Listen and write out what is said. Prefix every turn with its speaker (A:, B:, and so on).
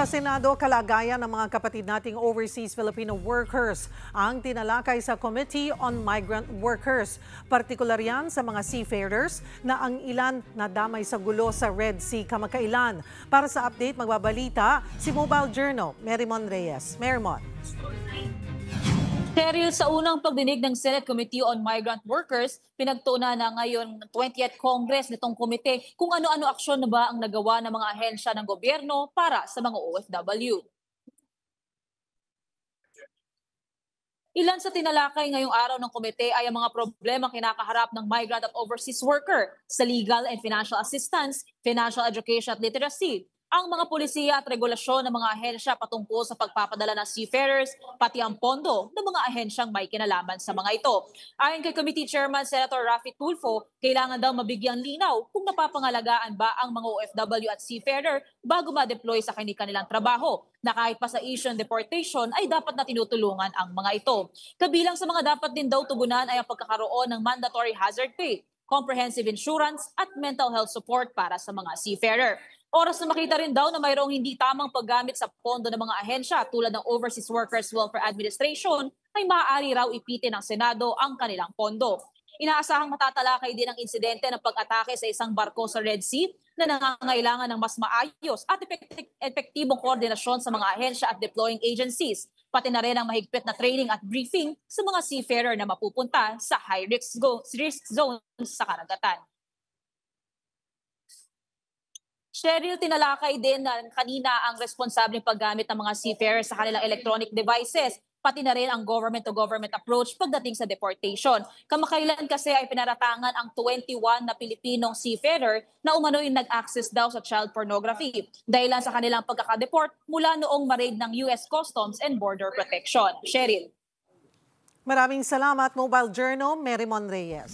A: Sa Senado, kalagayan ng mga kapatid nating overseas Filipino workers ang tinalakay sa Committee on Migrant Workers. Partikular yan sa mga seafarers na ang ilan nadamay sa gulo sa Red Sea kamakailan. Para sa update, magbabalita si Mobile Journal, Merymon Reyes. Merymon.
B: Cheryl, sa unang pagdinig ng Senate Committee on Migrant Workers, pinagtuunan na ngayon ng 20th Congress nitong komite kung ano-ano aksyon na ba ang nagawa ng mga ahensya ng gobyerno para sa mga OFW. Ilan sa tinalakay ngayong araw ng komite ay ang mga problema kinakaharap ng migrant at overseas worker sa legal and financial assistance, financial education at literacy, ang mga polisiya at regulasyon ng mga ahensya patungkol sa pagpapadala ng seafarers, pati ang pondo ng mga ahensyang may kinalaman sa mga ito. Ayon kay Committee Chairman Senator Raffy Tulfo, kailangan daw mabigyang linaw kung napapangalagaan ba ang mga OFW at seafarer bago ma-deploy sa kanilang trabaho, na kahit pa sa issue ng deportation ay dapat na tinutulungan ang mga ito. Kabilang sa mga dapat din daw tugunan ay ang pagkakaroon ng mandatory hazard pay, comprehensive insurance at mental health support para sa mga seafarer. Oras na makita rin daw na mayroong hindi tamang paggamit sa pondo ng mga ahensya tulad ng Overseas Workers Welfare Administration ay maaari raw ipitin ng Senado ang kanilang pondo. Inaasahang matatalakay din ang insidente ng pag-atake sa isang barko sa Red Sea na nangangailangan ng mas maayos at epektibong koordinasyon sa mga ahensya at deploying agencies, pati na rin ang mahigpit na training at briefing sa mga seafarer na mapupunta sa high-risk zones sa karagatan. Cheryl, tinalakay din na kanina ang responsableng paggamit ng mga seafarers sa kanilang electronic devices, pati na rin ang government-to-government approach pagdating sa deportation. Kamakailan kasi ay pinaratangan ang 21 na Pilipinong seafarer na umano'y nag-access daw sa child pornography dahilan sa kanilang pagkakadeport mula noong ma-raid ng US Customs and Border Protection. Cheryl.
A: Maraming salamat, Mobile Journal, Merymon Reyes.